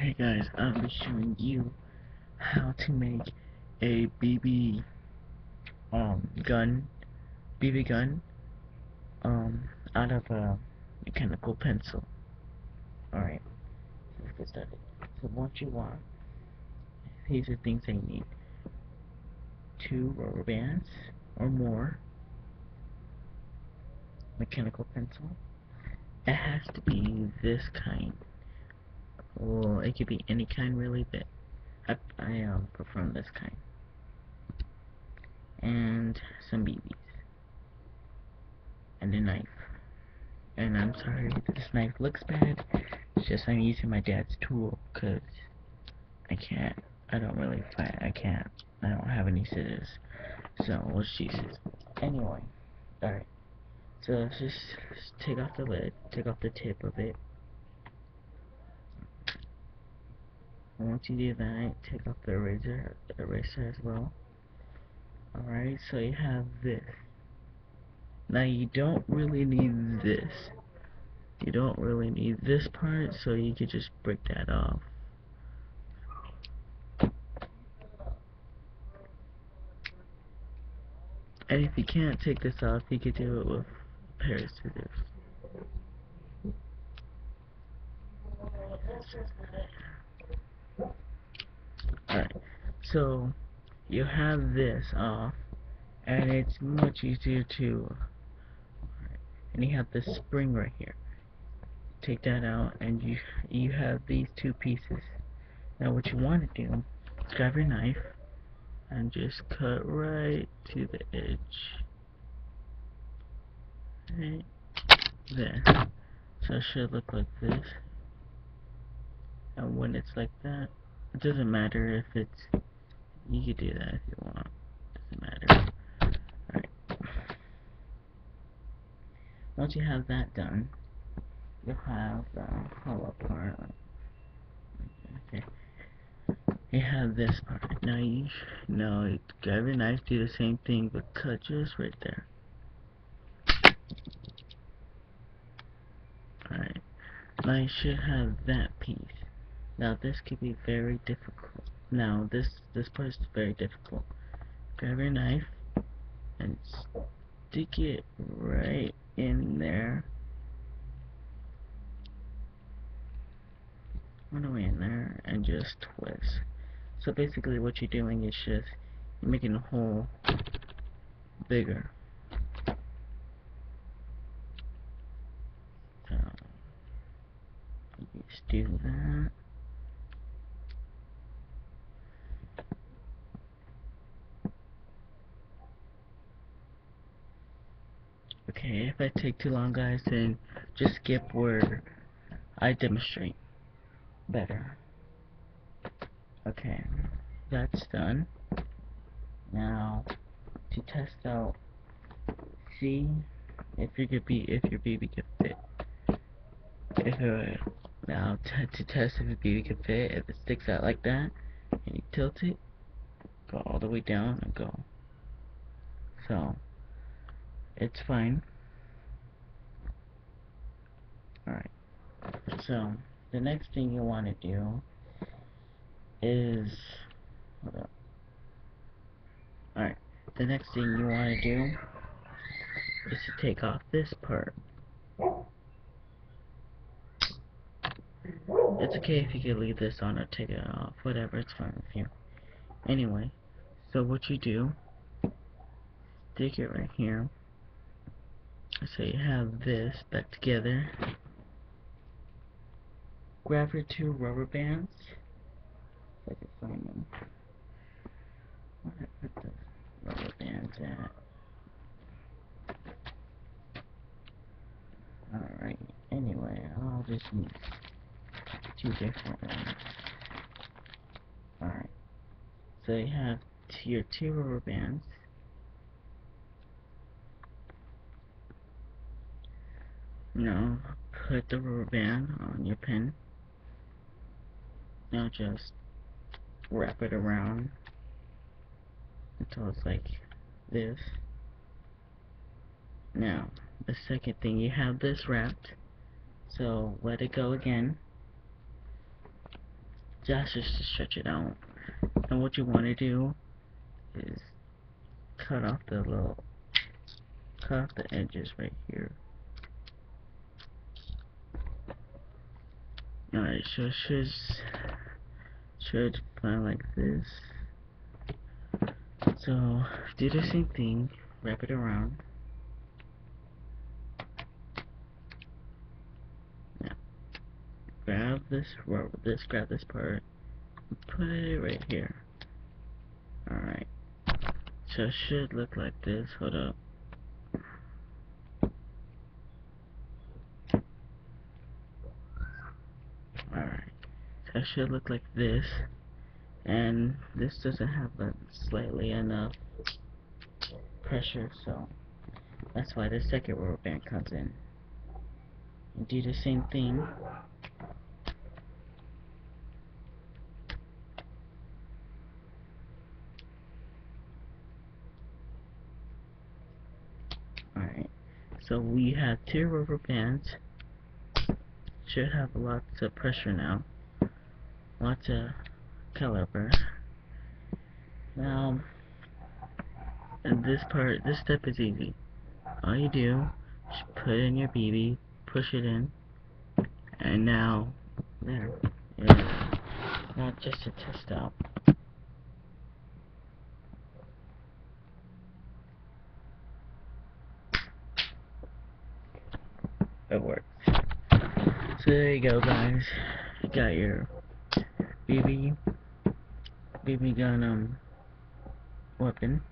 Hey guys, I'll be showing you how to make a gun BB gun out of a mechanical pencil. Alright, let's get started. So what you want, these are things that you need. 2 rubber bands or more, mechanical pencil. It has to be this kind. Well, it could be any kind really, but I prefer this kind. And some BBs. And a knife. And I'm sorry that this knife looks bad. It's just I'm using my dad's tool because I don't really fight. I don't have any scissors. So let's use it. Anyway, alright. So let's just take off the lid, take off the tip of it. And once you do that, take off the eraser as well. Alright, so you have this. Now you don't really need this. You don't really need this part, so you could just break that off. And if you can't take this off, you could do it with a pair of scissors. Alright, so you have this off, and it's much easier to, and you have this spring right here. Take that out, and you have these two pieces. Now what you want to do is grab your knife and just cut right to the edge. Right there. So it should look like this. And when it's like that, it doesn't matter if it's, you could do that if you want. Doesn't matter. Alright. Once you have that done, you'll have the hollow part. Okay. You have this part. Now you grab your knife, do the same thing, but cut just right there. Alright. Now you should have that piece. Now this could be very difficult. Now this part is very difficult. Grab your knife and stick it right in there. All the way in there and just twist. So basically what you're doing is just you're making the hole bigger. So you just do that. Okay, if I take too long guys, then just skip where I demonstrate better. Okay, that's done. Now to test out, see if your BB can fit. Now to test if your BB can fit, if it sticks out like that, and you tilt it, go all the way down and go. So it's fine. Alright. So the next thing you want to do is alright. The next thing you want to do is to take off this part. It's okay if you could leave this on or take it off, whatever, it's fine with you. Anyway, so what you do, stick it right here. So you have this back together. Grab your 2 rubber bands. If I can find them. Where did I put the rubber bands at? Alright, anyway, I'll just use 2 different ones. Alright, so you have your 2 rubber bands. Now, put the rubber band on your pen. Now just wrap it around until it's like this. Now, the second thing, you have this wrapped, so let it go again. that's just to stretch it out. And what you want to do is cut off the edges right here. Alright, so it should fly like this. So do the same thing, wrap it around. Now grab this part, put it right here. Alright, so it should look like this. Hold up. Alright, so it should look like this, and this doesn't have a slightly enough pressure, so that's why the second rubber band comes in. And do the same thing. Alright, so we have 2 rubber bands. Should have lots of pressure now. Lots of caliper. Now, and this step is easy. All you do is put in your BB, push it in, and now, there it is. Now just to test out. It works. So there you go, guys. You got your BB gun weapon.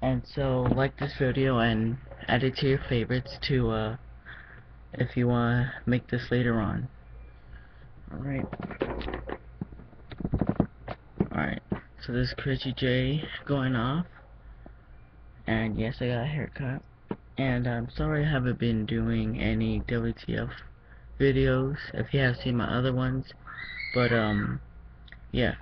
And so like this video and add it to your favorites to if you wanna make this later on. Alright. So this is Crazy J going off. And yes, I got a haircut. And I'm sorry I haven't been doing any WTF videos if you have seen my other ones. But yeah.